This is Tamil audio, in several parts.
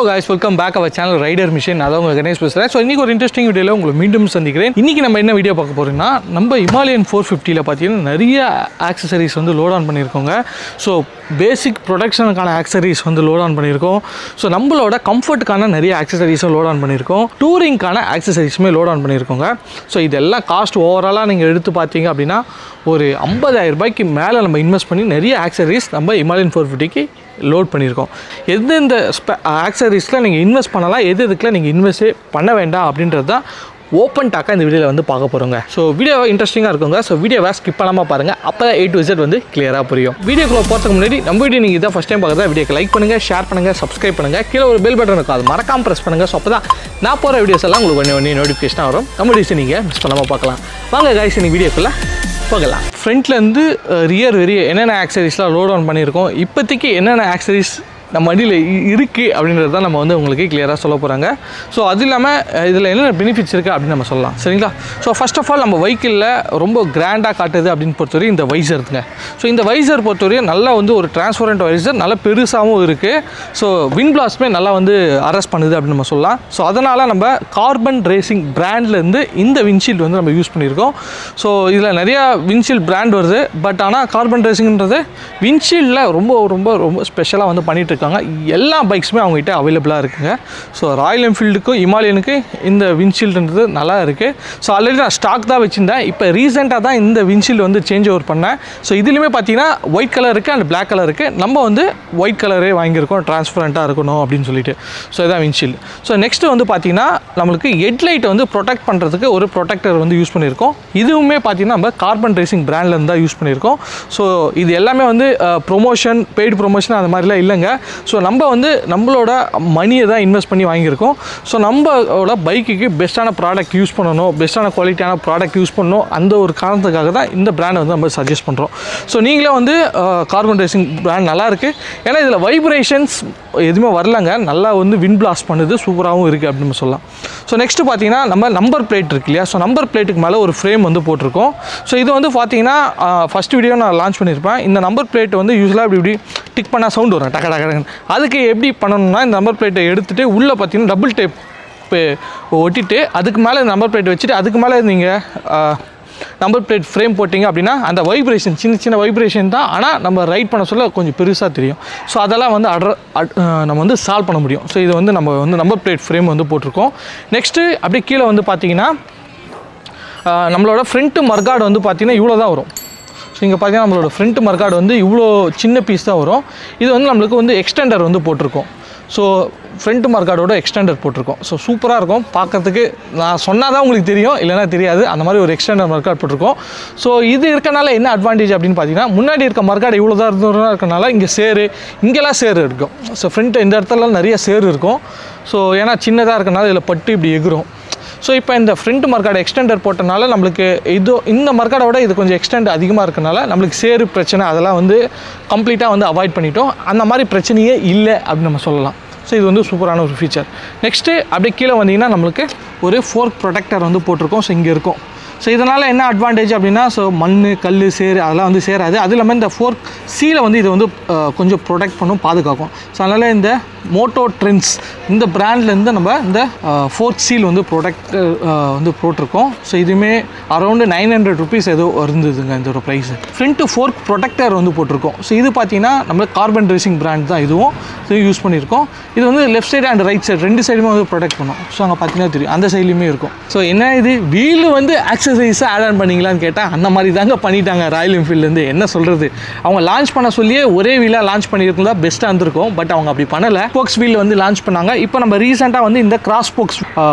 guys, welcome back our channel Rider Mission. நான் உங்க கணேஷ் பேசுறேன். சோ இன்னைக்கு ஒரு இன்ட்ரஸ்டிங் வீடியோல உங்களை மீண்டும் சந்திக்கிறேன். இன்னைக்கு நம்ம என்ன வீடியோ பார்க்க போறோம்னா நம்ம ஹிமாலயன் 450 ல பாத்தீங்கன்னா நிறைய ஆக்சஸரீஸ் வந்து லோட் ஆன் பண்ணிருக்கோங்க. சோ பேசிக் ப்ரொடக்ஷனுக்கான ஆக்சஸரீஸ் வந்து லோட் ஆன் பண்ணிருக்கோம். சோ நம்மளோட கம்ஃபர்ட்டுக்கான நிறைய ஆக்சஸரீஸும் லோட் ஆன் பண்ணிருக்கோம். டூரிங்கான ஆக்சஸரீஸுமே லோட் ஆன் பண்ணிருக்கோங்க. சோ இதெல்லாம் காஸ்ட் ஓவராலா நீங்க எடுத்து பாத்தீங்க அப்படினா ஒரு 50000 ரூபாய்க்கு மேல நம்ம இன்வெஸ்ட் பண்ணி நிறைய ஆக்சஸரீஸ் நம்ம ஹிமாலயன் 450க்கு லோட் பண்ணியிருக்கோம். எந்தெந்த ஆக்சஸரீஸில் நீங்கள் இன்வெஸ்ட் பண்ணலாம், எதுக்குலாம் நீங்கள் இன்வெஸ்ட்டே பண்ண வேண்டாம் அப்படின்றது தான் ஓப்பன் டாக்காக இந்த வீடியோவில் வந்து பார்க்க போகிறோங்க. ஸோ வீடியோ இன்ட்ரெஸ்டிங்காக இருக்குங்க. ஸோ வீடியோவை ஸ்கிப் பண்ணாமல் பாருங்கள், அப்போ தான் A to Z வந்து கிளியராக புரியும். வீடியோக்குள்ள போகிறதுக்கு முன்னாடி நம்ம வீடியோ நீங்கள் இதான் ஃபஸ்ட் டைம் பார்க்குறதா வீடியோக்கு லைக் பண்ணுங்கள், ஷேர் பண்ணுங்கள், சப்ஸ்கிரைப் பண்ணுங்கள், கீழே ஒரு பெல் பட்டன் இருக்கும், அது மறக்காமல் ப்ரெஸ் பண்ணுங்கள். ஸோ அப்போ தான் நான் போகிற வீடியோஸ் எல்லாம் உங்களுக்கு ஒன்று நோட்டிஃபிகேஷனாக வரும். நம்ம வீடியோஸை நீங்கள் மிஸ் பண்ணாமல் பார்க்கலாம். வாங்க கைஸ், இன்னைக்கு வீடியோக்குள்ளே போகலாம். ஃப்ரண்ட்லேருந்து ரியர் வெரிய என்னென்ன ஆக்சஸரீஸ்லாம் லோட் ஆன் பண்ணியிருக்கோம், இப்போதைக்கு என்னென்ன ஆக்சஸரீஸ் நம்ம வண்டியில் இருக்குது அப்படின்றது தான் நம்ம வந்து உங்களுக்கு கிளியராக சொல்ல போகிறாங்க. ஸோ அது இல்லாமல் இதில் என்னென்ன பெனிஃபிட்ஸ் இருக்குது அப்படின்னு நம்ம சொல்லலாம், சரிங்களா? ஸோ ஃபர்ஸ்ட் ஆஃப் ஆல் நம்ம வெஹிக்கிளில் ரொம்ப கிராண்டாக காட்டுது அப்படின்னு பொறுத்தவரை இந்த வைசருங்க. ஸோ இந்த வைசர் பொறுத்தவரையும் நல்லா வந்து ஒரு டிரான்ஸ்பரண்ட் வைசர், நல்லா பெருசாகவும் இருக்குது. ஸோ விண்ட் பிளாஸ்ட்டுமே நல்லா வந்து அரெஸ்ட் பண்ணுது அப்படின்னு நம்ம சொல்லலாம். ஸோ அதனால் நம்ம கார்பன் ரேசிங் பிராண்ட்லேருந்து இந்த விண்ட்ஷீல்டு வந்து நம்ம யூஸ் பண்ணியிருக்கோம். ஸோ இதில் நிறையா விண்ட்ஷீல்டு பிராண்ட் வருது, பட் ஆனால் கார்பன் ரேசிங்ன்றது விண்ட்ஷீல்டில் ரொம்ப ரொம்ப ரொம்ப ஸ்பெஷலாக வந்து பண்ணிகிட்டு இருக்காங்க. எல்லா பைக்ஸுமே அவங்ககிட்ட அவைலபிளாக இருக்குங்க. ஸோ ராயல் என்ஃபீல்டுக்கும் ஹிமாலயனுக்கு இந்த விண்ட்ஷீல்டுன்றது நல்லா இருக்குது. ஸோ ஆல்ரெடி நான் ஸ்டாக் தான் வச்சுருந்தேன். இப்போ ரீசெண்டாக தான் இந்த விண்ட்ஷீல்டு வந்து சேஞ்ச் ஓவர் பண்ணேன். ஸோ இதுலேயுமே பார்த்தீங்கன்னா ஒயிட் கலர் இருக்குது அண்ட் பிளாக் கலர் இருக்குது. நம்ம வந்து ஒயிட் கலரே வாங்கியிருக்கோம், டிரான்ஸ்பரண்ட்டாக இருக்கணும் அப்படின்னு சொல்லிட்டு. ஸோ இதான் விண்ட்ஷீல்டு. ஸோ நெக்ஸ்ட்டு வந்து பார்த்தீங்கன்னா நம்மளுக்கு ஹெட்லைட்டை வந்து ப்ரொடெக்ட் பண்ணுறதுக்கு ஒரு ப்ரொடெக்டர் வந்து யூஸ் பண்ணியிருக்கோம். இதுவுமே பார்த்தீங்கன்னா நம்ம கார்பன் ரேசிங் பிராண்ட்லேருந்து தான் யூஸ் பண்ணியிருக்கோம். ஸோ இது எல்லாமே வந்து ப்ரொமோஷன், பெய்டு ப்ரொமோஷன் அந்த மாதிரிலாம் இல்லைங்க. ஸோ நம்ம வந்து நம்மளோட மணியை தான் இன்வெஸ்ட் பண்ணி வாங்கியிருக்கோம். ஸோ நம்மளோட பைக்குக்கு பெஸ்ட்டான ப்ராடக்ட் யூஸ் பண்ணணும், பெஸ்ட்டான குவாலிட்டியான ப்ராடக்ட் யூஸ் பண்ணணும், அந்த ஒரு காரணத்துக்காக தான் இந்த பிராண்டை வந்து நம்ம சஜஸ்ட் பண்ணுறோம். ஸோ நீங்களே வந்து கார்பன் ரேசிங் பிராண்ட் நல்லாயிருக்கு, ஏன்னா இதில் வைப்ரேஷன்ஸ் எதுவுமே வரலங்க, நல்லா வந்து விண்ட் பிளாஸ்ட் பண்ணுது, சூப்பராகவும் இருக்குது அப்படின்னு சொல்லலாம். ஸோ நெக்ஸ்ட்டு பார்த்தீங்கன்னா நம்ம நம்பர் பிளேட் இருக்கு இல்லையா? ஸோ நம்பர் பிளேட்டுக்கு மேலே ஒரு ஃப்ரேம் வந்து போட்டிருக்கோம். ஸோ இது வந்து பார்த்தீங்கன்னா ஃபஸ்ட் வீடியோ நான் லான்ச் பண்ணியிருப்பேன். இந்த நம்பர் பிளேட் வந்து யூஸ்வலாக இப்படி டிக் பண்ணால் சவுண்ட் வரும், டக்க டக்கு. அதுக்கு எப்படி பண்ணணும்னா இந்த நம்பர் பிளேட்டை எடுத்துகிட்டு உள்ளே பார்த்தீங்கன்னா டபுள் டேப் ஒட்டிட்டு அதுக்கு மேலே நம்பர் பிளேட் வச்சுட்டு அதுக்கு மேலே நீங்கள் நம்பர் பிளேட் ஃப்ரேம் போட்டிங்க அப்படின்னா அந்த வைப்ரேஷன் சின்ன சின்ன வைப்ரேஷன் தான், ஆனால் நம்ம ரைட் பண்ண சொல்ல கொஞ்சம் பெருசாக தெரியும். ஸோ அதெல்லாம் வந்து நம்ம வந்து சால்வ் பண்ண முடியும். ஸோ இது வந்து நம்ம வந்து நம்பர் பிளேட் ஃப்ரேம் வந்து போட்டிருக்கோம். நெக்ஸ்ட்டு அப்படியே கீழே வந்து பார்த்தீங்கன்னா நம்மளோட ஃப்ரண்ட்டு மர்கார்டு வந்து பார்த்திங்கன்னா இவ்வளோ தான் வரும். ஸோ இங்கே பார்த்தீங்கன்னா நம்மளோட ஃப்ரண்ட் மர்கார்டு வந்து இவ்வளோ சின்ன பீஸ் தான் வரும். இது வந்து நம்மளுக்கு வந்து எக்ஸ்டெண்டர் வந்து போட்டிருக்கோம். ஸோ ஃப்ரண்ட் மர்கார்டோட எக்ஸ்டெண்டர் போட்டிருக்கோம். ஸோ சூப்பராக இருக்கும் பார்க்குறதுக்கு. நான் சொன்னால் தான் உங்களுக்கு தெரியும், இல்லைனா தெரியாது. அந்த மாதிரி ஒரு எக்ஸ்டெண்டர் மர்கார்டு போட்டிருக்கோம். ஸோ இது இருக்கனால என்ன அட்வான்டேஜ் அப்படின்னு பார்த்தீங்கன்னா, முன்னாடி இருக்க மர்கார்டு இவ்வளோ தான் இருக்கனால இங்கே சேரு, இங்கெல்லாம் சேரு இருக்கும். ஸோ ஃப்ரண்ட் இந்த இடத்துல நிறைய சேரு இருக்கும். ஸோ ஏன்னா சின்னதாக இருக்கனால இதில் பட்டு இப்படி எகிரும். ஸோ இப்போ இந்த ஃப்ரண்ட் மர்கார்டு எக்ஸ்டெண்டர் போட்டனால நம்மளுக்கு இந்த மர்கார்டை விட இது கொஞ்சம் எக்ஸ்டெண்ட் அதிகமாக இருக்கனால நம்மளுக்கு சேரு பிரச்சனை அதெல்லாம் வந்து கம்ப்ளீட்டாக வந்து அவாய்ட் பண்ணிட்டோம். அந்த மாதிரி பிரச்சனையே இல்லை அப்படின்னு நம்ம சொல்லலாம். ஸோ இது வந்து சூப்பரான ஒரு ஃபீச்சர். நெக்ஸ்ட்டு அப்படியே கீழே வந்தீங்கன்னா நம்மளுக்கு ஒரு ஃபோர்க் ப்ரொடெக்டர் வந்து போட்டிருக்கோம். ஸோ இங்கே இருக்கும். ஸோ இதனால் என்ன அட்வான்டேஜ் அப்படின்னா, ஸோ மண், கல், சேரு அதெல்லாம் வந்து சேராது. அது இல்லாமல் இந்த ஃபோர்க் சீலை வந்து இதை வந்து கொஞ்சம் ப்ரொடெக்ட் பண்ணும், பாதுகாக்கும். ஸோ அதனால் இந்த மோட்டோ ட்ரெண்ட்ஸ் இந்த பிராண்ட்லேருந்து நம்ம இந்த ஃபோர்க் சீல் வந்து ப்ரொடெக்டர் வந்து போட்டிருக்கோம். ஸோ இதுவுமே அரௌண்டு 900 rupees ஏதோ இருந்ததுங்க இதோட ப்ரைஸு. ஃப்ரண்ட்டு ஃபோர்க் ப்ரொடெக்டர் வந்து போட்டிருக்கோம். ஸோ இது பார்த்தீங்கன்னா நம்ம கார்பன் ரேசிங் பிராண்ட் தான் இதுவும். ஸோ யூஸ் பண்ணியிருக்கோம். இது வந்து left side and right side ரெண்டு சைடுமே வந்து ப்ரொடெக்ட் பண்ணும். ஸோ அங்கே பார்த்தீங்கன்னா தெரியும், அந்த சைட்லேயுமே இருக்கும். ஸோ என்ன இது வீலு வந்து ஆக்சசரிஸாக ஆட் ஆன் பண்ணிங்களான்னு கேட்டால் அந்த மாதிரி தாங்க பண்ணிட்டாங்க ராயல் என்ஃபீல்ட்லேருந்து. என்ன சொல்கிறது, அவங்க லான்ச் பண்ண சொல்லியே ஒரே வீலாக லான்ச் பண்ணியிருந்தா பெஸ்ட்டாக இருந்திருக்கும். பட் அவங்க அப்படி பண்ணலை. ஸ்போக்ஸ் வீல் வந்து லான்ச் பண்ணாங்க. இப்போ நம்ம ரீசெண்டாக வந்து இந்த கிராஸ் ஸ்போக்ஸ்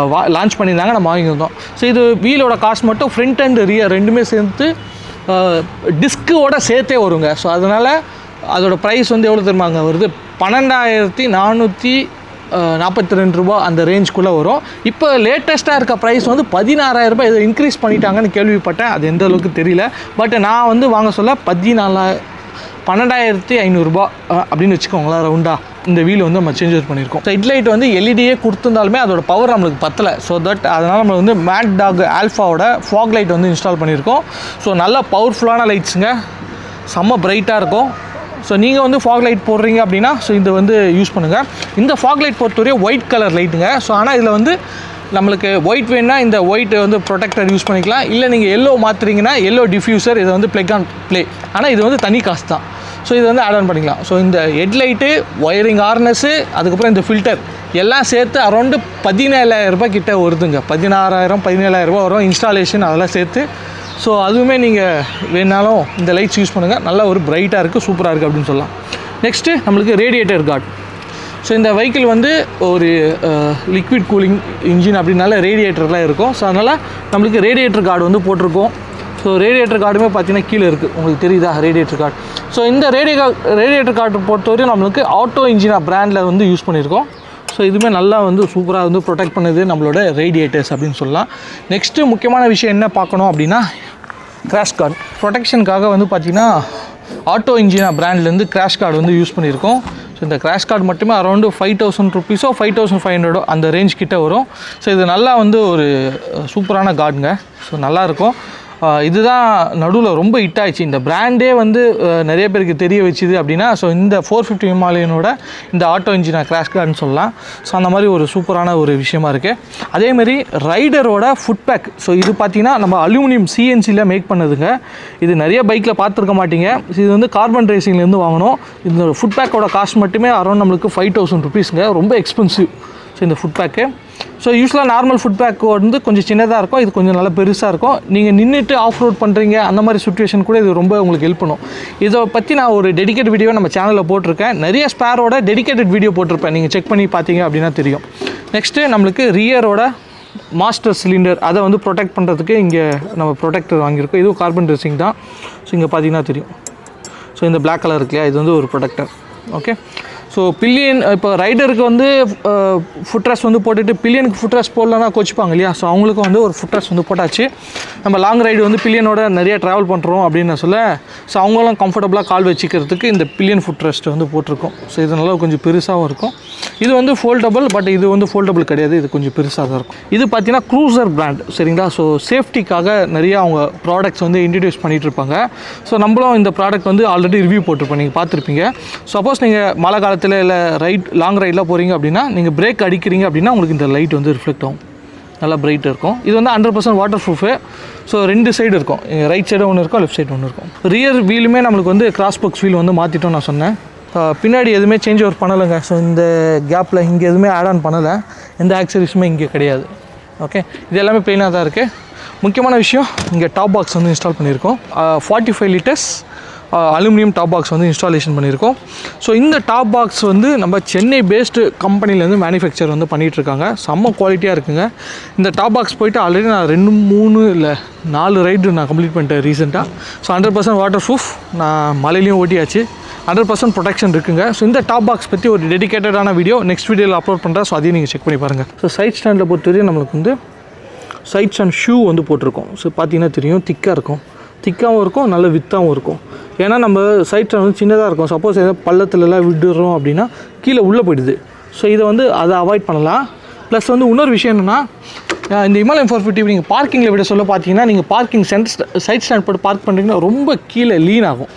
லான்ச் பண்ணியிருந்தாங்க, நம்ம வாங்கியிருந்தோம். ஸோ இது வீலோட காஸ்ட் மட்டும் ஃப்ரண்ட் அண்ட் ரியர் ரெண்டுமே சேர்த்து டிஸ்கோட சேர்த்தே வருங்க. ஸோ அதனால் அதோட ப்ரைஸ் வந்து எவ்வளோ தெரியுமாங்க வருது, 12442 ரூபா அந்த ரேஞ்சுக்குள்ளே வரும். இப்போ லேட்டஸ்ட்டாக இருக்க ப்ரைஸ் வந்து 16000 ரூபாய் இதை இன்க்ரீஸ் பண்ணிட்டாங்கன்னு கேள்விப்பட்டேன். அது எந்த அளவுக்கு தெரியல. பட் நான் வந்து வாங்க சொல்ல 12500 ரூபா அப்படின்னு வச்சுக்கோங்களேன் ரவுண்டாக. இந்த வீல் வந்து நம்ம சேஞ்ச் பண்ணியிருக்கோம். ஸோ ஹெட்லைட் வந்து எல்இடியே கொடுத்துருந்தாலுமே அதோட பவர் நம்மளுக்கு பத்தலை. ஸோ தட் அதனால் நம்ம வந்து மேட் டாக் ஆல்ஃபாவோட ஃபாக் லைட் வந்து இன்ஸ்டால் பண்ணியிருக்கோம். ஸோ நல்ல பவர்ஃபுல்லான லைட்ஸுங்க, செம்ம பிரைட்டாக இருக்கும். ஸோ நீங்கள் வந்து ஃபாக் லைட் போடுறீங்க அப்படின்னா ஸோ இது வந்து யூஸ் பண்ணுங்கள். இந்த ஃபாக் லைட் பொறுத்தவரையும் ஒயிட் கலர் லைட்டுங்க. ஸோ ஆனால் இதில் வந்து நம்மளுக்கு ஒயிட் வேணுன்னா இந்த ஒயிட் வந்து ப்ரொடெக்டர் யூஸ் பண்ணிக்கலாம். இல்லை நீங்கள் எல்லோ மாற்றுறீங்கன்னா எல்லோ டிஃப்யூசர், இதை வந்து ப்ளக் ஆன் ப்ளே. ஆனால் இது வந்து தனி காசு தான். ஸோ இது வந்து ஆட் ஆன் பண்ணிக்கலாம். ஸோ இந்த ஹெட்லைட்டு, ஒயரிங் ஹார்னஸ்ஸு, அதுக்கப்புறம் இந்த ஃபில்டர் எல்லாம் சேர்த்து அரௌண்டு 17,000 ரூபாய் கிட்ட வருதுங்க. 16,000 17,000 ரூபா வரும் இன்ஸ்டாலேஷன், அதெல்லாம் சேர்த்து. ஸோ அதுவுமே நீங்கள் வேணாலும் இந்த லைட்ஸ் யூஸ் பண்ணுங்கள். நல்லா ஒரு பிரைட்டாக இருக்குது, சூப்பராக இருக்குது அப்படின்னு சொல்லலாம். நெக்ஸ்ட்டு நம்மளுக்கு ரேடியேட்டர் கார்டு. ஸோ இந்த வெஹிக்கிள் வந்து ஒரு லிக்விட் கூலிங் இன்ஜின் அப்படின்னால ரேடியேட்டர்லாம் இருக்கும். ஸோ அதனால் நம்மளுக்கு ரேடியேட்டர் கார்டு வந்து போட்டிருக்கோம். ஸோ ரேடியேட்டர் கார்டுமே பார்த்தீங்கன்னா கீழே இருக்குது, உங்களுக்கு தெரியுதா ரேடியேட்டர் கார்டு. ஸோ இந்த ரேடியேட்டர் கார்டு பொறுத்தவரையும் நம்மளுக்கு ஆட்டோ இன்ஜினா பிராண்டில் வந்து யூஸ் பண்ணியிருக்கோம். ஸோ இதுவுமே நல்லா வந்து சூப்பராக வந்து ப்ரொடெக்ட் பண்ணுது நம்மளோட ரேடியேட்டர்ஸ் அப்படின்னு சொல்லலாம். நெக்ஸ்ட்டு முக்கியமான விஷயம் என்ன பார்க்கணும் அப்படின்னா கிராஷ் கார்டு ப்ரொடெக்ஷனுக்காக வந்து பார்த்திங்கன்னா ஆட்டோ இன்ஜினா பிராண்ட்லேருந்து கிராஷ் கார்டு வந்து யூஸ் பண்ணியிருக்கோம். ஸோ இந்த கிராஷ் கார்டு மட்டுமே அரௌண்டு 5,000 ருபீஸோ 5,500 அந்த ரேஞ்ச் கிட்ட வரும். ஸோ இது நல்லா வந்து ஒரு சூப்பரான கார்டுங்க. ஸோ நல்லாயிருக்கும். இதுதான் நடுவில் ரொம்ப ஹிட் ஆயிடுச்சு. இந்த பிராண்டே வந்து நிறைய பேருக்கு தெரிய வச்சுது அப்படின்னா ஸோ இந்த 450 ஹிமாலயனோட இந்த ஆட்டோ இன்ஜினா கிராஷ் கார்டுன்னு சொல்லலாம். ஸோ அந்த மாதிரி ஒரு சூப்பரான ஒரு விஷயமா இருக்குது. அதேமாதிரி ரைடரோட ஃபுட் பேக். ஸோ இது பார்த்திங்கன்னா நம்ம அலுமினியம் சிஎன்சியில் மேக் பண்ணதுங்க. இது நிறைய பைக்கில் பார்த்துருக்க மாட்டீங்க. இது வந்து கார்பன் ரேசிங்லேருந்து வாங்கணும். இந்த ஃபுட் பேக்கோட காஸ்ட் மட்டுமே அரௌண்ட் நம்மளுக்கு 5,000 ருபீஸுங்க. ரொம்ப எக்ஸ்பென்சிவ் ஸோ இந்த ஃபுட் பேக்கு. ஸோ யூஸ்வலாக நார்மல் ஃபுட் பேக் வந்து கொஞ்சம் சின்னதாக இருக்கும், இது கொஞ்சம் நல்லா பெருசாக இருக்கும். நீங்கள் நின்றுட்டு ஆஃப் ரோட் பண்ணுறீங்க அந்த மாதிரி சுச்சுவேஷன் கூட இது ரொம்ப உங்களுக்கு ஹெல்ப் பண்ணும். இதை பற்றி நான் ஒரு டெடிகேட் வீடியோ நம்ம சேனலில் போட்டிருக்கேன். நிறைய ஸ்பேரோட டெடிகேட்டட் வீடியோ போட்டிருப்பேன், நீங்கள் செக் பண்ணி பார்த்தீங்க அப்படின்னா தெரியும். நெக்ஸ்ட்டு நம்மளுக்கு ரியரோட மாஸ்டர் சிலிண்டர், அதை வந்து ப்ரொடெக்ட் பண்ணுறதுக்கு இங்கே நம்ம ப்ரொடெக்டர் வாங்கியிருக்கோம். இதுவும் கார்பன் ட்ரெஸ்ஸிங் தான். ஸோ இங்கே பார்த்தீங்கன்னா தெரியும். ஸோ இந்த பிளாக் கலர் இருக்கு இல்லையா, இது வந்து ஒரு ப்ரொடெக்டர். ஓகே. ஸோ பில்லியன் இப்போ ரைடருக்கு வந்து ஃபுட்ரெஸ்ட் வந்து போட்டுட்டு பில்லியனுக்கு ஃபுட்ரெஸ்ட் போடலன்னா கோச்சிப்பாங்க இல்லையா. ஸோ அவங்களுக்கும் வந்து ஒரு ஃபுட்ரெஸ்ட் வந்து போட்டாச்சு. நம்ம லாங் ரைடு வந்து பில்லியனோட நிறைய ட்ராவல் பண்ணுறோம் அப்படின்னு சொல்ல ஸோ அவங்களும் கம்ஃபர்டபுளாக கால் வச்சுக்கிறதுக்கு இந்த பில்லியன் ஃபுட்ரெஸ்ட் வந்து போட்டிருக்கோம். ஸோ இது நல்லா கொஞ்சம் பெருசாகவும் இருக்கும். இது வந்து ஃபோல்டபுள், பட் இது வந்து ஃபோல்டபுள் கிடையாது, இது கொஞ்சம் பெருசாக தான் இருக்கும். இது பார்த்தீங்கன்னா க்ரூசர் பிராண்ட் சரிங்களா. ஸோ சேஃப்டிக்காக நிறைய அவங்க ப்ராடக்ட்ஸ் வந்து இன்ட்ரடியூஸ் பண்ணிகிட்டு இருப்பாங்க. ஸோ நம்மளும் இந்த ப்ராடக்ட் வந்து ஆல்ரெடி ரிவ்யூ போட்டிருப்போம், நீங்கள் பார்த்துருப்பீங்க. சப்போஸ் நீங்கள் மழை காலத்தில் இல்லை லாங் ரைடில் போகிறீங்க அப்படின்னா நீங்கள் பிரேக் அடிக்கிறீங்க அப்படின்னா உங்களுக்கு இந்த லைட் வந்து ரிஃப்ளெக்ட் ஆகும், நல்லா பிரைட்டாக இருக்கும். இது வந்து 100% வாட்டர் ப்ரூஃபு. ஸோ 2 சைடு இருக்கும், ரைட் சைடு ஒன்று இருக்கும், லெஃப்ட் சைடு ஒன்று இருக்கும். ரியர் வீலுமே நம்மளுக்கு வந்து கிராஸ் பாக்ஸ் வீல் வந்து மாற்றிட்டோம் நான் சொன்னேன். பின்னாடி எதுவுமே சேஞ்ச் ஓவர் பண்ணலைங்க. ஸோ இந்த கேப்பில் இங்கே எதுவுமே ஆட் ஆன் பண்ணலை, எந்த ஆக்சரிஸுமே இங்கே கிடையாது. ஓகே, இது எல்லாமே ப்ளெயினாக தான் இருக்குது. முக்கியமான விஷயம் இங்கே டாப் பாக்ஸ் வந்து இன்ஸ்டால் பண்ணியிருக்கோம். 45 லிட்டர்ஸ் அலுமினியம் டாப் பாக்ஸ் வந்து இன்ஸ்டாலேஷன் பண்ணியிருக்கோம். ஸோ இந்த டாப் பாக்ஸ் வந்து நம்ம சென்னை பேஸ்டு கம்பெனிலேருந்து மேனுஃபேக்சர் வந்து பண்ணிகிட்ருக்காங்க. செம்ம குவாலிட்டியாக இருக்குங்க. இந்த டாப் பாக்ஸ் போய்ட்டு ஆல்ரெடி நான் 2 3 இல்லை 4 ரைடு நான் கம்ப்ளீட் பண்ணிட்டேன் ரீசெண்டாக. ஸோ 100% வாட்டர் ப்ரூஃப், நான் மலையிலையும் ஓட்டியாச்சு, 100% ப்ரொடெக்ஷன் இருக்குங்க. ஸோ இந்த டாப் பாக்ஸ் பற்றி ஒரு டெடிகேட்டடான வீடியோ நெக்ஸ்ட் வீடியோவில் அப்லோட் பண்ணுறேன். ஸோ அதையும் நீங்கள் செக் பண்ணி பாருங்கள். ஸோ சைட் ஸ்டாண்டில் பொறுத்தவரையும் நம்மளுக்கு வந்து சைட் ஸ்டாண்ட் ஷூ வந்து போட்டிருக்கோம். ஸோ பார்த்தீங்கன்னா தெரியும், திக்காக இருக்கும், திக்காகவும் இருக்கும், நல்ல வித்தாகவும் இருக்கும். ஏன்னா நம்ம சைட் ஸ்டாண்ட் வந்து சின்னதாக இருக்கும். சப்போஸ் எதாவது பள்ளத்துலலாம் விடுறோம் அப்படின்னா கீழே உள்ளே போயிடுது. ஸோ இதை வந்து அதை அவாய்ட் பண்ணலாம். ப்ளஸ் வந்து இன்னொரு விஷயம் என்னென்னா இந்த ஹிமாலயன் 450 நீங்கள் பார்க்கிங்கில் விட சொல்ல பார்த்தீங்கன்னா நீங்கள் பார்க்கிங் சைட் ஸ்டாண்ட் போட்டு பார்க் பண்ணுறீங்கன்னா ரொம்ப கீழே லீன் ஆகும்.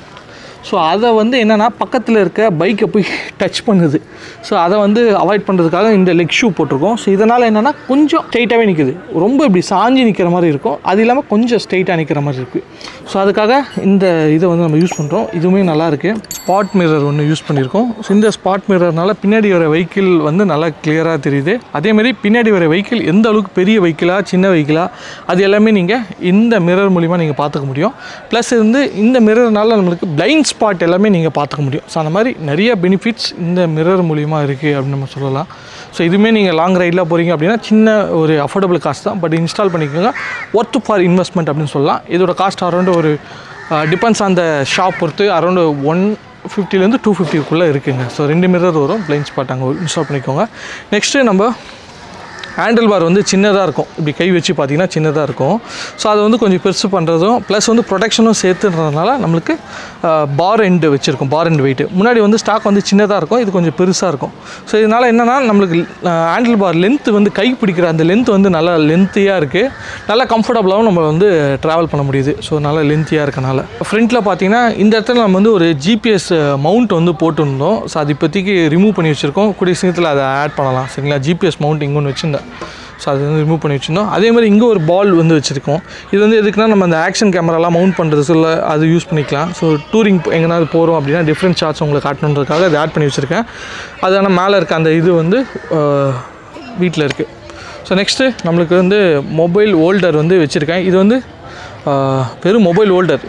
ஸோ அதை வந்து என்னென்னா பக்கத்தில் இருக்க பைக்கை போய் டச் பண்ணுது. ஸோ அதை வந்து அவாய்ட் பண்ணுறதுக்காக இந்த லெக் ஷூ போட்டிருக்கோம். ஸோ இதனால் என்னென்னா கொஞ்சம் ஸ்ட்ரெயிட்டாகவே நிற்குது, ரொம்ப இப்படி சாஞ்சி நிற்கிற மாதிரி இருக்கும், அது இல்லாமல் கொஞ்சம் ஸ்ட்ரெயிட்டாக நிற்கிற மாதிரி இருக்குது. ஸோ அதுக்காக இந்த இதை வந்து நம்ம யூஸ் பண்ணுறோம். இதுவுமே நல்லாயிருக்கு. ஸ்பாட் மிரர் ஒன்று யூஸ் பண்ணியிருக்கோம். ஸோ இந்த ஸ்பாட் மிரர்னால பின்னாடி வர வெஹிக்கிள் வந்து நல்லா கிளியராக தெரியுது. அதேமாதிரி பின்னாடி வர வெஹிக்கிள் எந்த அளவுக்கு பெரிய வெஹிக்கிளாக சின்ன வெஹிக்கிளாக அது எல்லாமே நீங்கள் இந்த மிரர் மூலிமா நீங்கள் பார்த்துக்க முடியும். ப்ளஸ் வந்து இந்த மிரர்னால நம்மளுக்கு பிளைண்ட் ஸ்பாட் எல்லாமே நீங்கள் பார்த்துக்க முடியும். ஸோ அந்த மாதிரி நிறைய பெனிஃபிட்ஸ் இந்த மிரர் மூலிமா இருக்குது அப்படின்னு நம்ம சொல்லலாம். ஸோ இதுவுமே நீங்கள் லாங் ரைடில் போகிறீங்க அப்படின்னா சின்ன ஒரு அஃபோர்டபுள் காஸ்ட் தான், பட் இன்ஸ்டால் பண்ணிக்கோங்க, ஒர்த் ஃபார் இன்வெஸ்ட்மெண்ட் அப்படின்னு சொல்லலாம். இதோட காஸ்ட் அரௌண்டு ஒரு டிபெண்ட்ஸ் ஆன் த ஷாப் பொறுத்து அரௌண்டு 150 to 250 இருக்குங்க. ஸோ 2 மிரர் வரும், பிளைண்ட் ஸ்பாட் அங்கே இன்ஸ்டால் பண்ணிக்கோங்க. நெக்ஸ்ட்டு நம்ம ஹேண்டில் பார் வந்து சின்னதாக இருக்கும், இப்படி கை வச்சு பார்த்தீங்கன்னா சின்னதாக இருக்கும். ஸோ அதை வந்து கொஞ்சம் பெருசு பண்ணுறதும் ப்ளஸ் வந்து ப்ரொடெக்ஷனும் சேர்த்துன்றதுனால நம்மளுக்கு பார் எண்டு வச்சுருக்கோம், பார் எண்டு வெயிட்டு. முன்னாடி வந்து ஸ்டாக் வந்து சின்னதாக இருக்கும், இது கொஞ்சம் பெருசாக இருக்கும். ஸோ இதனால் என்னென்னா நம்மளுக்கு ஹேண்டில் பார் லென்த்து வந்து கை பிடிக்கிற அந்த லென்த் வந்து நல்லா லென்த்தியாக இருக்குது, நல்லா கம்ஃபர்டபுளாகவும் நம்ம வந்து ட்ராவல் பண்ண முடியுது. ஸோ நல்லா லென்த்தியாக இருக்கனால ஃப்ரண்ட்டில் பார்த்தீங்கன்னா இந்த இடத்துல நம்ம வந்து ஒரு ஜிபிஎஸ் மவுண்ட் வந்து போட்டுருந்தோம். ஸோ அது இப்போதைக்கு ரிமூவ் பண்ணி வச்சுருக்கோம், கூடிய சீக்கிரத்தில் அதை ஆட் பண்ணலாம். சரிங்களா, ஜிபிஎஸ் மவுண்ட் இங்கே ஒன்று வச்சுருந்தேன், ஸோ அது வந்து ரிமூவ் பண்ணி வச்சுருந்தோம். அதே மாதிரி இங்கே ஒரு பால் வந்து வச்சுருக்கோம். இது வந்து எதுக்குன்னா நம்ம அந்த ஆக்ஷன் கேமராலாம் மவுண்ட் பண்ணுறது சொல்ல அது யூஸ் பண்ணிக்கலாம். ஸோ டூரிங் எங்கேனாவது போகிறோம் அப்படின்னா டிஃப்ரெண்ட் ஷாட்ஸ் உங்களுக்கு காட்டணுன்றதுக்காக அதை ஆட் பண்ணி வச்சுருக்கேன். அது ஆனால் மேலே இருக்க அந்த இது வந்து வீட்டில் இருக்குது. ஸோ நெக்ஸ்ட்டு நம்மளுக்கு வந்து மொபைல் ஹோல்டர் வந்து வச்சுருக்கேன். இது வந்து வெறும் மொபைல் ஹோல்டர்,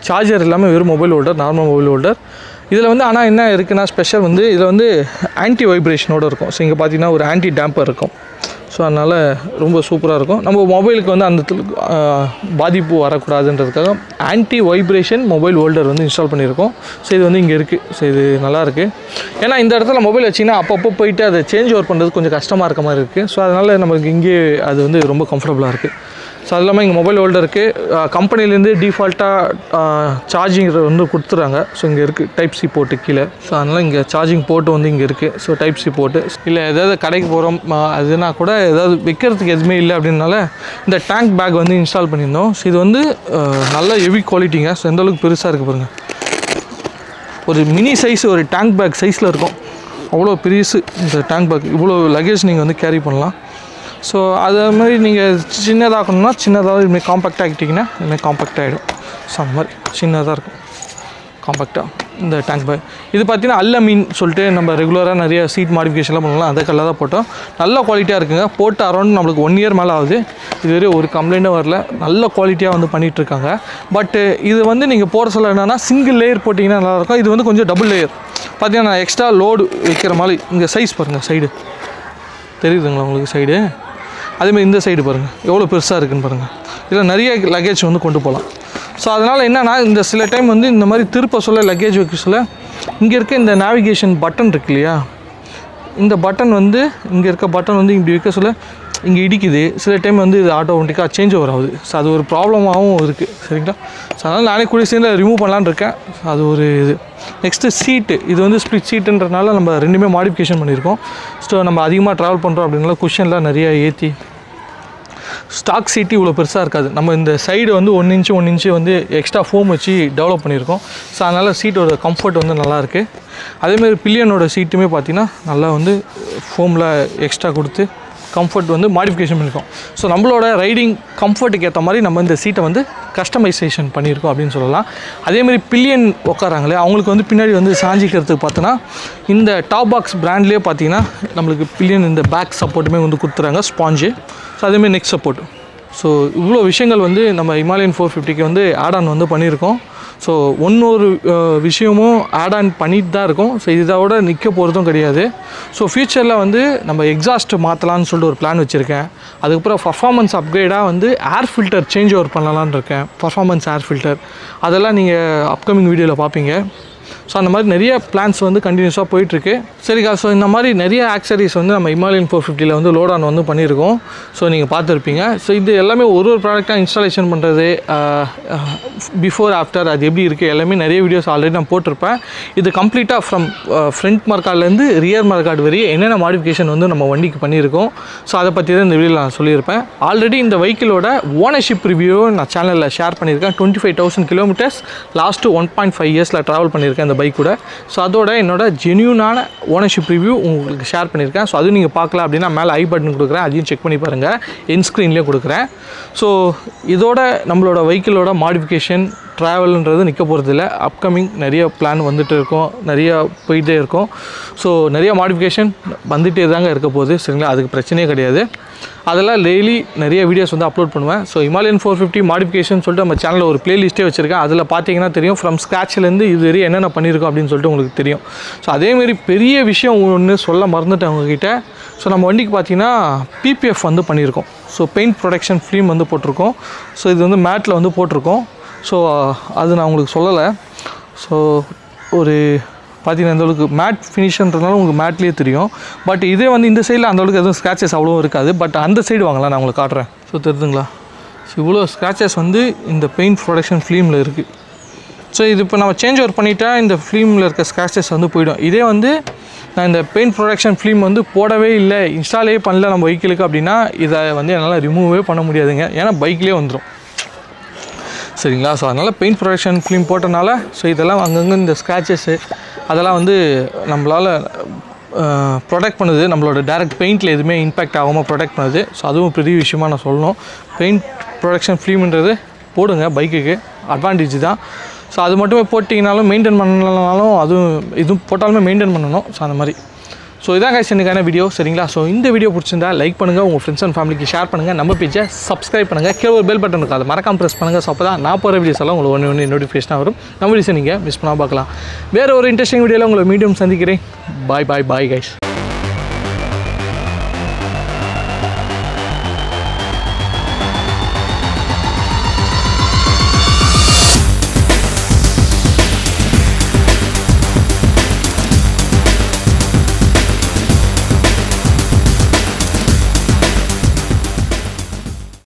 சார்ஜர் இல்லாமல் வெறும் mobile holder, normal mobile holder. இதில் வந்து ஆனால் என்ன இருக்குன்னா ஸ்பெஷல் வந்து இதில் வந்து ஆன்டி வைப்ரேஷனோடு இருக்கும். ஸோ இங்கே பார்த்தீங்கன்னா ஒரு ஆன்டி டேம்பர் இருக்கும். ஸோ அதனால் ரொம்ப சூப்பராக இருக்கும். நம்ம மொபைலுக்கு வந்து அந்த பாதிப்பு வரக்கூடாதுன்றதுக்காக ஆன்டி வைப்ரேஷன் மொபைல் ஹோல்டர் வந்து இன்ஸ்டால் பண்ணியிருக்கோம். ஸோ இது வந்து இங்கே இருக்குது. ஸோ இது நல்லாயிருக்கு. ஏன்னா இந்த இடத்துல மொபைல் வச்சிங்கன்னா அப்பப்போ போயிட்டு அதை சேஞ்ச் ஓவர் பண்ணுறது கொஞ்சம் கஷ்டமாக இருக்க மாதிரி இருக்குது. ஸோ அதனால் நமக்கு இங்கே அது வந்து ரொம்ப கம்ஃபர்டபுளாக இருக்குது. ஸோ அது இல்லாமல் இங்கே மொபைல் ஹோல்டருக்கு கம்பெனிலேருந்து டிஃபால்ட்டாக சார்ஜிங் வந்து கொடுத்துறாங்க. ஸோ இங்கே இருக்குது டைப் சி போட்டு கீழே. ஸோ அதனால் இங்கே சார்ஜிங் போட்டு வந்து இங்கே இருக்குது. ஸோ டைப் சி போட்டு இல்லை ஏதாவது கடைக்கு போகிறோம் அதுனா கூட ஏதாவது வைக்கிறதுக்கு எதுவுமே இல்லை அப்படின்னால இந்த டேங்க் பேக் வந்து இன்ஸ்டால் பண்ணியிருந்தோம். ஸோ இது வந்து நல்ல ஹெவி குவாலிட்டிங்க. ஸோ எந்தளவுக்கு பெருசாக இருக்குது பாருங்கள், ஒரு மினி சைஸ் ஒரு டேங்க் பேக் சைஸில் இருக்கும். அவ்வளோ பெருசு இந்த டேங்க் பேக். இவ்வளோ லக்கேஜ் நீங்கள் வந்து கேரி பண்ணலாம். ஸோ அதே மாதிரி நீங்கள் சின்னதாகணும்னா சின்னதாக இதுமாதிரி காம்பேக்டாக ஆகிட்டிங்கன்னா இதுமாதிரி காம்பேக்ட் ஆகிடும். ஸோ அந்த மாதிரி சின்னதாக இருக்கும் காம்பேக்டாக இந்த டேங்க் பேக். இது பார்த்தீங்கன்னா அல்ல மீன் சொல்லிட்டு நம்ம ரெகுலராக நிறைய சீட் மாடிஃபிகேஷன்லாம் பண்ணலாம், அந்த கல்லில் தான் போட்டோம். நல்ல குவாலிட்டியாக இருக்குங்க. போட்டு அரௌண்ட் நம்மளுக்கு 1 இயர் மேலே ஆகுது. இதுவரை ஒரு கம்ப்ளைண்ட்டும் வரல, நல்ல குவாலிட்டியாக வந்து பண்ணிகிட்ருக்காங்க. பட்டு இது வந்து நீங்கள் போட சொல்ல என்னென்னா சிங்கிள் லேயர் போட்டிங்கன்னா நல்லாயிருக்கும். இது வந்து கொஞ்சம் டபுள் லேயர் பார்த்தீங்கன்னா நான் எக்ஸ்ட்ரா லோடு வைக்கிற மாதிரி. இங்கே சைஸ் பாருங்கள், சைடு தெரியுதுங்களா உங்களுக்கு சைடு? அதேமாதிரி இந்த சைடு பாருங்கள் எவ்வளோ பெருசாக இருக்குதுன்னு பாருங்கள். இதில் நிறைய லக்கேஜ் வந்து கொண்டு போகலாம். ஸோ அதனால் என்னென்னா இந்த சில டைம் வந்து இந்த மாதிரி திருப்ப சொல்ல லக்கேஜ் வைக்க சொல்ல இங்கே இருக்க இந்த நேவிகேஷன் பட்டன் இருக்கு இல்லையா, இந்த பட்டன் வந்து இங்கே இருக்க பட்டன் வந்து இப்படி வைக்க சொல்ல இங்கே இடிக்குது. சில டைம் வந்து இது ஆட்டோமேட்டிக்காக சேஞ்ச் ஓவர் ஆகுது. ஸோ அது ஒரு ப்ராப்ளமாகவும் இருக்குது. சரிங்களா, ஸோ அதனால் நானே கூடிய சேர்ந்து ரிமூவ் பண்ணலான்னு இருக்கேன். அது ஒரு இது. நெக்ஸ்ட்டு சீட்டு, இது வந்து ஸ்ப்ளிட் சீட்டுன்றதுனால நம்ம ரெண்டுமே மாடிஃபிகேஷன் பண்ணியிருக்கோம். ஸோ நம்ம அதிகமாக ட்ராவல் பண்ணுறோம் அப்படின்னால குஷன்லாம் நிறையா ஏற்றி ஸ்டாக் சீட்டு இவ்வளோ பெருசாக இருக்காது. நம்ம இந்த சைடு வந்து 1 இன்ச்சு வந்து எக்ஸ்ட்ரா ஃபோம் வச்சு டெவலப் பண்ணியிருக்கோம். ஸோ அதனால் சீட்டோட கம்ஃபர்ட் வந்து நல்லாயிருக்கு. அதேமாதிரி பில்லியனோட சீட்டுமே பார்த்திங்கன்னா நல்லா வந்து ஃபோமில் எக்ஸ்ட்ரா கொடுத்து கம்ஃபர்ட் வந்து மாடிஃபிகேஷன் பண்ணியிருக்கோம். ஸோ நம்மளோட ரைடிங் கம்ஃபர்ட்டுக்கு ஏற்ற மாதிரி நம்ம இந்த சீட்டை வந்து கஸ்டமைசேஷன் பண்ணியிருக்கோம் அப்படின்னு சொல்லலாம். அதேமாதிரி பில்லியன் உட்காராங்களே அவங்களுக்கு வந்து பின்னாடி வந்து சாஞ்சிக்கிறதுக்கு பார்த்தோன்னா இந்த டாப் பாக்ஸ் பிராண்ட்லேயே பார்த்தீங்கன்னா நம்மளுக்கு பில்லியன் இந்த பேக் சப்போர்ட்டுமே வந்து கொடுத்துறாங்க, ஸ்பாஞ்சு. ஸோ அதேமாதிரி நெக் சப்போர்ட். ஸோ இவ்வளோ விஷயங்கள் வந்து நம்ம ஹிமாலயன் 450க்கு வந்து ஆட் ஆன் வந்து பண்ணியிருக்கோம். ஸோ ஒவ்வொரு விஷயமும் ஆட் ஆன் பண்ணிட்டு தான் இருக்கும். ஸோ இதோட நிற்க போகிறதும் கிடையாது. ஸோ ஃப்யூச்சரில் வந்து நம்ம எக்ஸாஸ்ட் மாற்றலான்னு சொல்லிட்டு ஒரு பிளான் வச்சுருக்கேன். அதுக்கப்புறம் பர்ஃபார்மன்ஸ் அப்கிரேடாக வந்து ஏர் ஃபில்டர் சேஞ்ச் ஓவர் பண்ணலான்னு இருக்கேன். பர்ஃபார்மன்ஸ் ஏர் ஃபில்டர் அதெல்லாம் நீங்கள் அப்கமிங் வீடியோவில் பார்ப்பீங்க. ஸோ அந்த மாதிரி நிறைய பிளான்ஸ் வந்து கண்டினியூஸாக போயிட்டுருக்கு. சரிக்கா, ஸோ இந்த மாதிரி நிறைய ஆக்சரிஸ் வந்து நம்ம ஹிமாலயன் 450ல் வந்து லோட் ஆன் வந்து பண்ணியிருக்கோம். ஸோ நீங்கள் பார்த்துருப்பீங்க. ஸோ இது எல்லாமே ஒரு ப்ராடக்டாக இன்ஸ்டாலேஷன் பண்ணுறது, பிஃபோர் ஆஃப்டர் அது எப்படி இருக்குது எல்லாமே நிறைய வீடியோஸ் ஆல்ரெடி நான் போட்டிருப்பேன். இது கம்ப்ளீட்டாக ஃப்ரம் ஃப்ரண்ட் மார்க்கார்ட்லேருந்து ரியர் மார்க்கார்டு வரையும் என்னென்ன மாடிஃபிகேஷன் வந்து நம்ம வண்டிக்கு பண்ணியிருக்கோம். ஸோ அதை பற்றி தான் இந்த வீடியோவில் நான் சொல்லியிருப்பேன். ஆல்ரெடி இந்த வெஹிக்கிளோட ஓனர்ஷிப் ரிவ்யூ நான் சேனலில் ஷேர் பண்ணியிருக்கேன். 25,000 கிலோமீட்டர்ஸ் லாஸ்ட்டு 1.5 இயர்ஸில் ட்ராவல் பண்ணியிருக்கேன் இந்த பைக் கூட. ஸோ அதோட என்னோட ஜென்யூனான ஓனர்ஷிப் ரிவ்யூ உங்களுக்கு ஷேர் பண்ணியிருக்கேன். ஸோ அதுவும் நீங்கள் பார்க்கலாம் அப்படின்னா மேலே ஐ பட்டன் கொடுக்குறேன், அதையும் செக் பண்ணி பாருங்கள். என் ஸ்க்ரீன்லேயே கொடுக்குறேன். ஸோ இதோட நம்மளோட வெஹிக்கிளோட மாடிஃபிகேஷன் ட்ராவல்ன்றது நிற்க போகிறதில்ல. அப்கமிங் நிறைய பிளான் வந்துட்டு இருக்கும், நிறையா போயிட்டே இருக்கும். ஸோ நிறைய மாடிஃபிகேஷன் வந்துகிட்டே தாங்க இருக்க போகுது. சரிங்களா, அதுக்கு பிரச்சனையே கிடையாது. அதெல்லாம் டெய்லி நிறைய வீடியோஸ் வந்து அப்லோட் பண்ணுவேன். ஸோ ஹிமாலயன் 450 மாடிஃபிகேஷன் சொல்லிட்டு நம்ம சேனலில் ஒரு பிளேலிஸ்ட்டே வச்சுருக்கேன். அதில் பார்த்தீங்கன்னா தெரியும் ஃப்ரம் ஸ்க்ராட்ச்லேருந்து இது வரையும் என்னென்ன பண்ணியிருக்கோம் அப்படின்னு சொல்லிட்டு உங்களுக்கு தெரியும். ஸோ அதேமாரி பெரிய விஷயம் ஒன்று சொல்ல மறந்துட்டேன் உங்ககிட்ட. ஸோ நம்ம வண்டிக்கு பார்த்தீங்கன்னா பிபிஎஃப் வந்து பண்ணியிருக்கோம். ஸோ பெயிண்ட் ப்ரொடெக்ஷன் ஃபிலிம் வந்து போட்டிருக்கோம். ஸோ இது வந்து மேட்டில் வந்து போட்டிருக்கோம். ஸோ அது நான் உங்களுக்கு சொல்லலை. ஸோ ஒரு பார்த்தீங்கன்னா அந்தளவுக்கு மேட் ஃபினிஷ்ன்றதுனால உங்களுக்கு மேட்லேயே தெரியும். பட் இதே வந்து இந்த சைடில் அந்தளவுக்கு எதுவும் ஸ்க்ராச்சஸ் அவ்வளோ இருக்காது. பட் அந்த சைடு வாங்கலாம், நான் உங்களுக்கு காட்டுறேன். ஸோ தெரியுதுங்களா? ஸோ இவ்வளோ ஸ்க்ராச்சஸ் வந்து இந்த பெயிண்ட் ப்ரொடக்ஷன் ஃபிலிமில் இருக்குது. ஸோ இது இப்போ நம்ம சேஞ்ச் ஓவர் பண்ணிட்டா இந்த ஃபிலிமில் இருக்க ஸ்க்ராச்சஸ் வந்து போயிடும். இதே வந்து நான் இந்த பெயிண்ட் ப்ரொடக்ஷன் ஃபிலிம் வந்து போடவே இல்லை, இன்ஸ்டாலே பண்ணல நம்ம பைக்கிலுக்கு அப்படின்னா இதை வந்து என்னால் ரிமூவே பண்ண முடியாதுங்க. ஏன்னா பைக்லேயே வந்துடும். சரிங்களா? ஸோ அதனால் பெயிண்ட் ப்ரொடக்ஷன் ஃபிலிம் போட்டனால ஸோ இதெல்லாம் அங்கங்கே இந்த ஸ்க்ராச்சஸ்ஸு அதெல்லாம் வந்து நம்மளால் ப்ரொடெக்ட் பண்ணுது. நம்மளோட டேரக்ட் பெயிண்டில் எதுவுமே இம்பேக்ட் ஆகாமல் ப்ரொடெக்ட் பண்ணுது. ஸோ அதுவும் பெரிய விஷயமாக நான் சொல்லணும். பெயிண்ட் ப்ரொடக்ஷன் ஃபிலிம்ன்றது போடுங்க, பைக்குக்கு அட்வான்டேஜ் தான். ஸோ அது மட்டுமே போட்டிங்கனாலும் மெயின்டைன் பண்ணலனாலும் இதுவும் போட்டாலுமே மெயின்டைன் பண்ணணும். ஸோ அந்த மாதிரி. ஸோ இதான் கைஸ் எனக்கான வீடியோ. சரிங்களா? ஸோ இந்த வீடியோ பிடிச்சிருந்தா லைக் பண்ணுங்கள், உங்கள் ஃப்ரெண்ட்ஸ் அண்ட் ஃபேமிலிக்கு ஷேர் பண்ணுங்கள், நம்ம பேஜை சப்ஸ்கிரைப் பண்ணுங்கள், கீழே ஒரு பெல் பட்டன் இருக்குது, அதை மறக்காம ப்ரெஸ் பண்ணுங்கள். ஸோ அப்போ தான் நான் போகிற வீடியோஸ் எல்லாம் உங்களுக்கு ஒன்று நோட்டிஃபிகேஷனாக வரும். நம்ம வீடியோஸை நீங்கள் மிஸ் பண்ணால் பார்க்கலாம். வேறு ஒரு இன்ட்ரெஸ்டிங் வீடியோவில் உங்களை மீண்டும் சந்திக்கிறேன். Bye guys.